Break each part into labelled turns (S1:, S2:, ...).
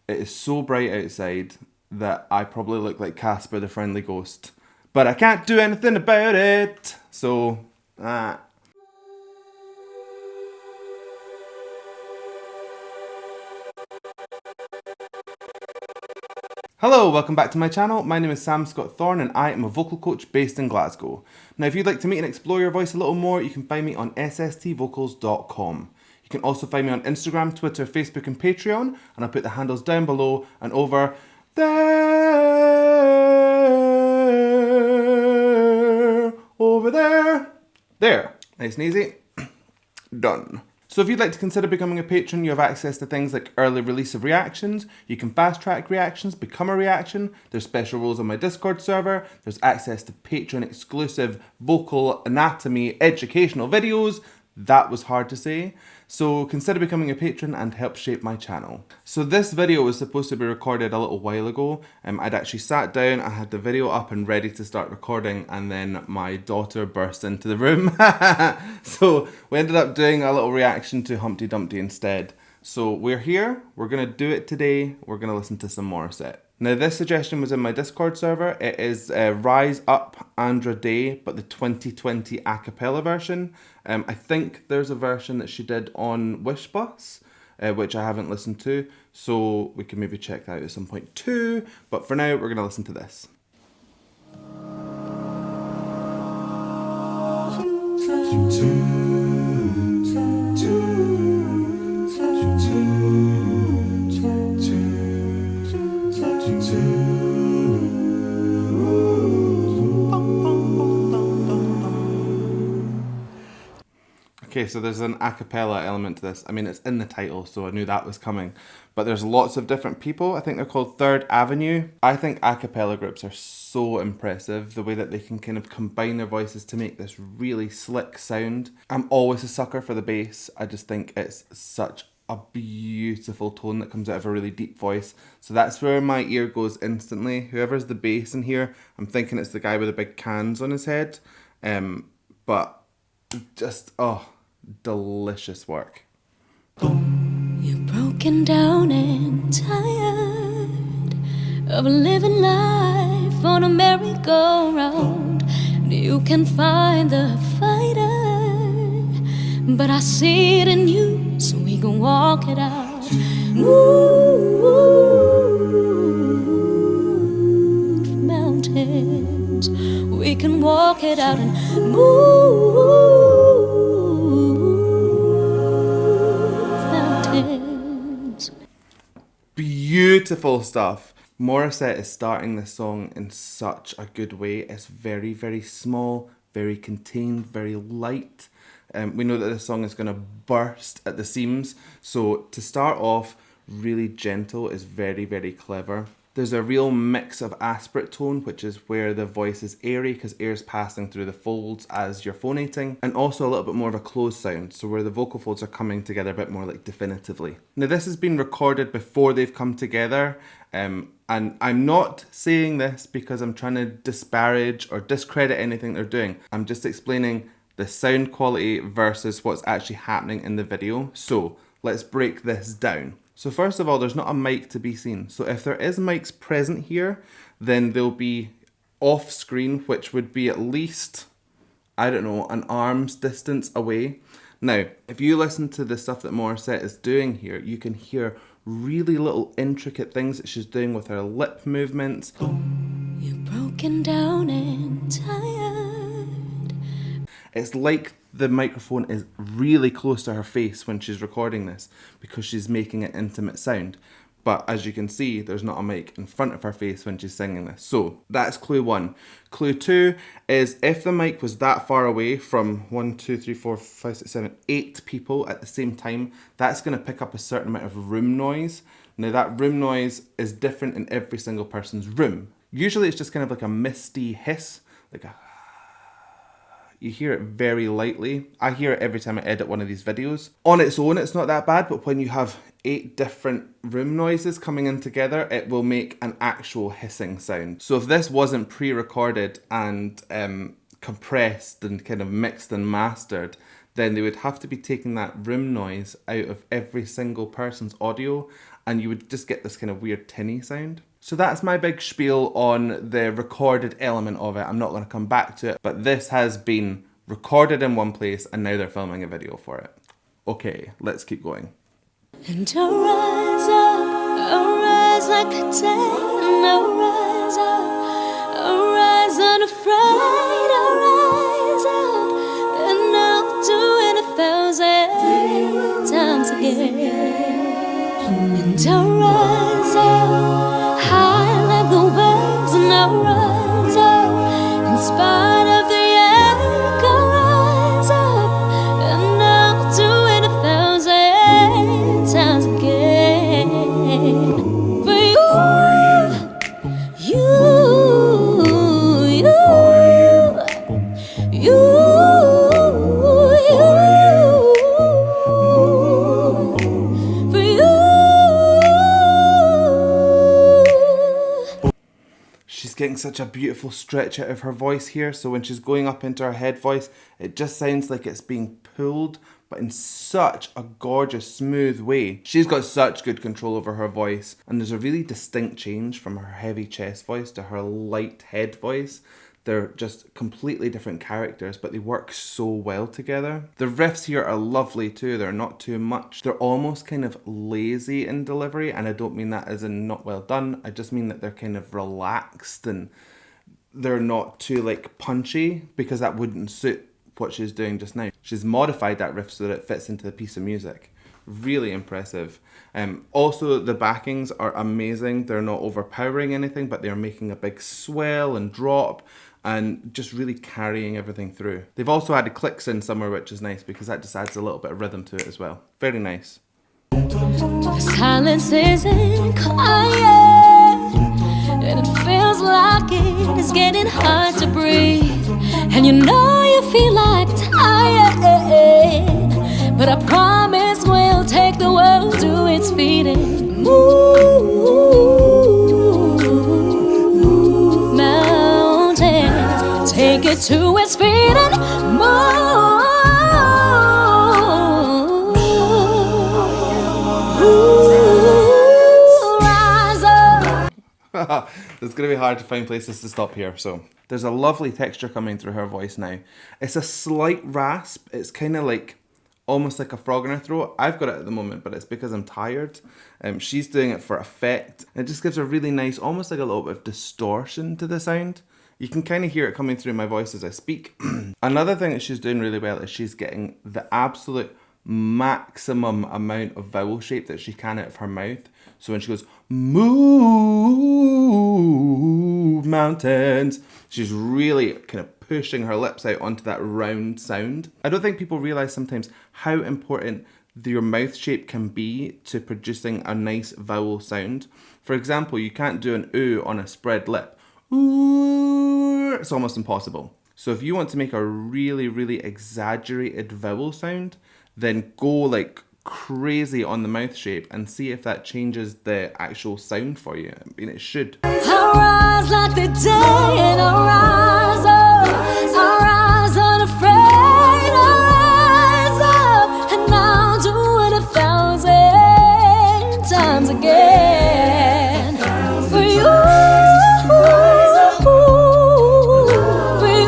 S1: It is so bright outside that I probably look like Casper the Friendly Ghost. But I can't do anything about it. So, Hello, welcome back to my channel. My name is Sam Scott-Thorne and I am a vocal coach based in Glasgow. Now, if you'd like to meet and explore your voice a little more, you can find me on sstvocals.com. You can also find me on Instagram, Twitter, Facebook and Patreon, and I'll put the handles down below and over there. Over there. There. Nice and easy. Done. So if you'd like to consider becoming a patron, you have access to things like early release of reactions, you can fast track reactions, become a reaction, there's special roles on my Discord server, there's access to Patreon exclusive vocal anatomy educational videos. That was hard to say. So consider becoming a patron and help shape my channel. So this video was supposed to be recorded a little while ago. I'd actually sat down, I had the video up and ready to start recording, and then my daughter burst into the room. So we ended up doing a little reaction to Humpty Dumpty instead. So we're here, we're gonna do it today, we're gonna listen to some Morissette. Now this suggestion was in my Discord server. It is Rise Up Andra Day, but the 2020 a cappella version. I think there's a version that she did on Wishbus, which I haven't listened to, so we can maybe check that out at some point too. But for now, we're gonna listen to this. Okay, so there's an a cappella element to this. I mean, it's in the title, so I knew that was coming. But there's lots of different people. I think they're called Third Avenue. I think a cappella groups are so impressive, the way that they can kind of combine their voices to make this really slick sound. I'm always a sucker for the bass. I just think it's such a beautiful tone that comes out of a really deep voice. So that's where my ear goes instantly. Whoever's the bass in here, I'm thinking it's the guy with the big cans on his head. But just, oh, delicious work.
S2: You're broken down and tired of living life on a merry-go-round. You can find the fighter, but I see it in you, so we gon' walk it out. Move mountains, we can walk it out and move.
S1: Beautiful stuff. Morissette is starting this song in such a good way. It's very, very small, very contained, very light. We know that this song is going to burst at the seams. So to start off really gentle is very, very clever. There's a real mix of aspirate tone, which is where the voice is airy because air's passing through the folds as you're phonating, and also a little bit more of a closed sound, so where the vocal folds are coming together a bit more like definitively. Now this has been recorded before they've come together, and I'm not saying this because I'm trying to disparage or discredit anything they're doing. I'm just explaining the sound quality versus what's actually happening in the video. So let's break this down. So first of all, there's not a mic to be seen. So if there is mics present here, then they'll be off screen, which would be at least, I don't know, an arm's distance away. Now, if you listen to the stuff that Morissette is doing here, you can hear really little intricate things that she's doing with her lip movements.
S2: You're broken down and tired.
S1: It's like the microphone is really close to her face when she's recording this because she's making an intimate sound. But as you can see, there's not a mic in front of her face when she's singing this. So that's clue one. Clue two is if the mic was that far away from 1, 2, 3, 4, 5, 6, 7, 8 people at the same time, that's going to pick up a certain amount of room noise. Now that room noise is different in every single person's room. Usually it's just kind of like a misty hiss, like a you hear it very lightly. I hear it every time I edit one of these videos. On its own, it's not that bad, but when you have 8 different room noises coming in together, it will make an actual hissing sound. So if this wasn't pre-recorded and compressed and kind of mixed and mastered, then they would have to be taking that room noise out of every single person's audio. and you would just get this kind of weird tinny sound. So that's my big spiel on the recorded element of it. I'm not going to come back to it, but this has been recorded in one place and now they're filming a video for it. Okay, let's keep going.
S2: And I'll rise like a ten, I'll rise unafraid, I'll rise up, and I'll do it 1,000 times again. And I'll rise up, high like the waves, and I'll rise up, in spite of the echo, I'll rise up, and I'll do it 1,000 times again. For you, for you.
S1: She's getting such a beautiful stretch out of her voice here, so when she's going up into her head voice, it just sounds like it's being pulled, but in such a gorgeous, smooth way. She's got such good control over her voice, and there's a really distinct change from her heavy chest voice to her light head voice. They're just completely different characters, but they work so well together. The riffs here are lovely too. They're not too much. They're almost kind of lazy in delivery, and I don't mean that as in not well done. I just mean that they're kind of relaxed and they're not too like punchy, because that wouldn't suit what she's doing just now. She's modified that riff so that it fits into the piece of music. Really impressive. Also, the backings are amazing. They're not overpowering anything, but they're making a big swell and drop and just really carrying everything through. They've also added clicks in somewhere, which is nice because that just adds a little bit of rhythm to it as well. Very nice.
S2: The silence isn't quiet, and it feels like it is getting hard to breathe. And you know you feel like tired, but I promise we'll take the world to its feet and move mountains, take it to its feet and move. Rise up.
S1: It's going to be hard to find places to stop here, so there's a lovely texture coming through her voice now. It's a slight rasp. It's kind of like almost like a frog in her throat. I've got it at the moment, but it's because I'm tired. She's doing it for effect. It just gives a really nice, almost like a little bit of distortion to the sound. You can kind of hear it coming through my voice as I speak. Another thing that she's doing really well is she's getting the absolute maximum amount of vowel shape that she can out of her mouth. So when she goes, move mountains, she's really kind of pushing her lips out onto that round sound. I don't think people realise sometimes how important your mouth shape can be to producing a nice vowel sound. For example, you can't do an ooh on a spread lip. Ooh, it's almost impossible. So if you want to make a really, really exaggerated vowel sound, then go like crazy on the mouth shape and see if that changes the actual sound for you. I mean, it should.
S2: I'll rise like the day and I'll rise up, I'll rise unafraid, I'll rise up, and I'll do it 1,000 times again. For you, for you, for you.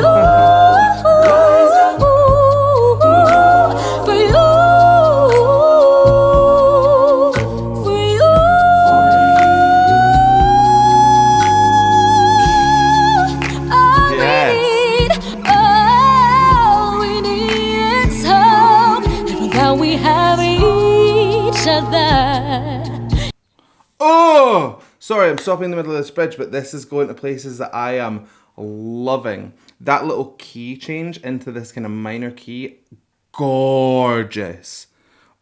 S1: Oh! Sorry, I'm stopping in the middle of this bridge, but this is going to places that I am loving. That little key change into this kind of minor key, gorgeous.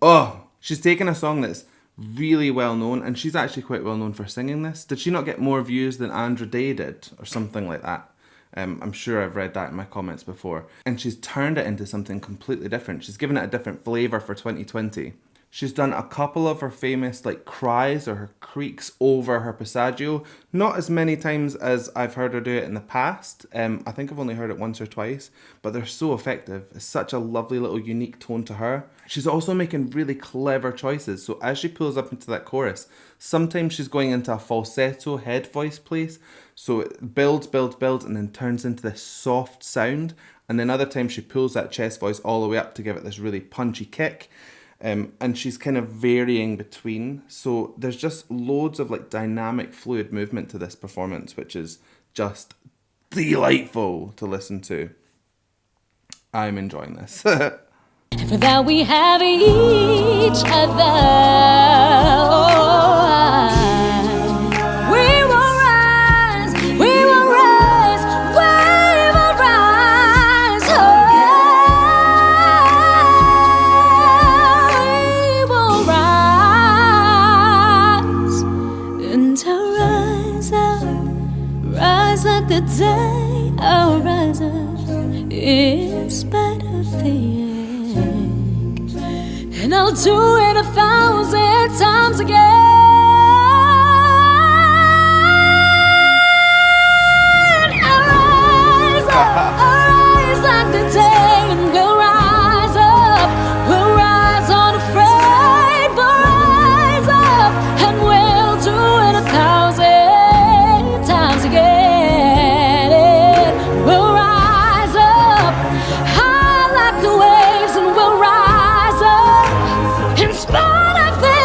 S1: Oh, she's taken a song that's really well known, and she's actually quite well known for singing this. Did she not get more views than Andra Day did, or something like that? I'm sure I've read that in my comments before. And she's turned it into something completely different. She's given it a different flavour for 2020. She's done a couple of her famous like cries or her creaks over her passaggio. Not as many times as I've heard her do it in the past. I think I've only heard it once or twice, but they're so effective. It's such a lovely little unique tone to her. She's also making really clever choices. So as she pulls up into that chorus, sometimes she's going into a falsetto head voice place. So it builds, and then turns into this soft sound. And then other times she pulls that chest voice all the way up to give it this really punchy kick. And she's kind of varying between. So there's just loads of like dynamic, fluid movement to this performance, which is just delightful to listen to. I'm enjoying this.
S2: For that we have each other. We will rise, we will rise, we will rise. We will rise and rise like the day I'll rise up in spite of the ache. And I'll do it 1,000 times again. I'll rise like the day, and we'll rise up. We'll rise unafraid, we'll rise up, and we'll do it 1,000 times again. We'll rise up high like the waves, and we'll rise up in spite of the ache.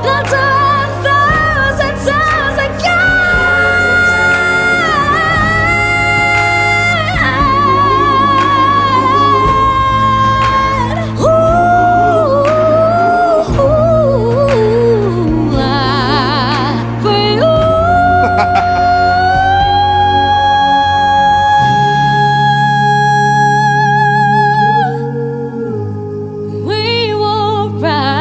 S2: Not 1,000 times again. For you. We will rise.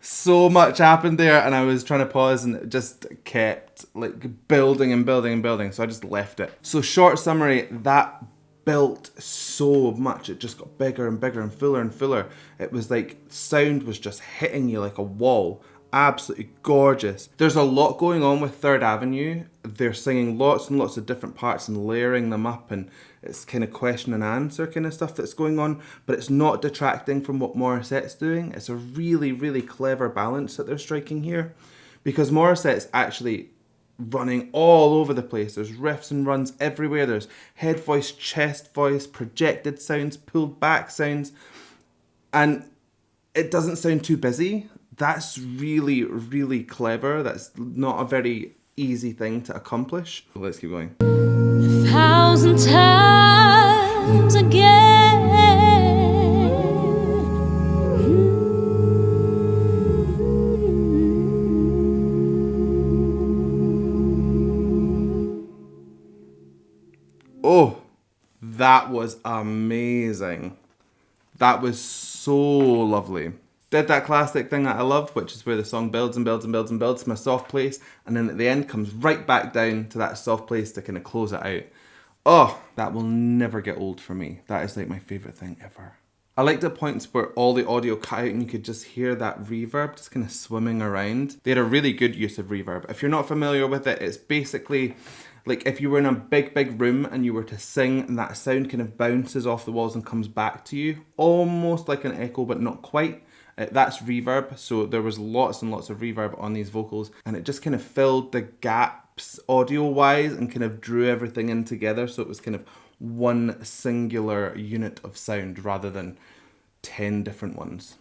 S1: So much happened there, and I was trying to pause and it just kept like building and building and building, so I just left it. So short summary, that built so much. It just got bigger and bigger and fuller. It was like sound was just hitting you like a wall. Absolutely gorgeous. There's a lot going on with Third Avenue. They're singing lots and lots of different parts and layering them up, and it's kind of question and answer kind of stuff that's going on, but it's not detracting from what Morissette's doing. It's a really, really clever balance that they're striking here, because Morissette's actually running all over the place. There's riffs and runs everywhere. There's head voice, chest voice, projected sounds, pulled back sounds, and it doesn't sound too busy. That's really, really clever. That's not a very easy thing to accomplish. Let's keep going.
S2: 1,000 times again.
S1: Oh, that was amazing. That was so lovely. Did that classic thing that I love, which is where the song builds and builds and builds and builds from a soft place, and then at the end comes right back down to that soft place to kind of close it out. Oh, that will never get old for me. That is like my favourite thing ever. I liked the points where all the audio cut out and you could just hear that reverb just kind of swimming around. They had a really good use of reverb. If you're not familiar with it, it's basically like if you were in a big room and you were to sing and that sound kind of bounces off the walls and comes back to you, almost like an echo but not quite. That's reverb. So there was lots and lots of reverb on these vocals, and it just kind of filled the gaps audio wise and kind of drew everything in together, so it was kind of one singular unit of sound rather than 10 different ones,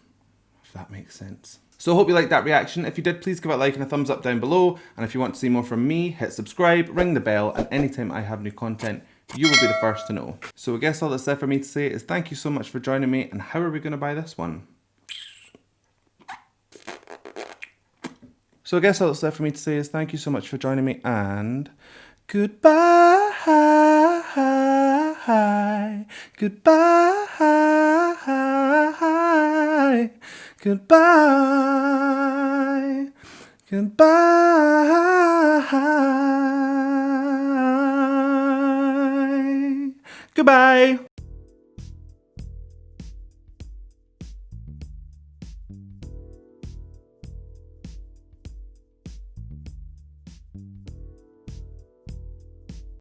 S1: if that makes sense. So I hope you liked that reaction. If you did, please give it a like and a thumbs up down below, and if you want to see more from me, hit subscribe, ring the bell, and anytime I have new content, you will be the first to know. So I guess all that's left for me to say is thank you so much for joining me, and how are we going to buy this one? So I guess all that's left for me to say is thank you so much for joining me, and goodbye, goodbye, goodbye, goodbye. Goodbye.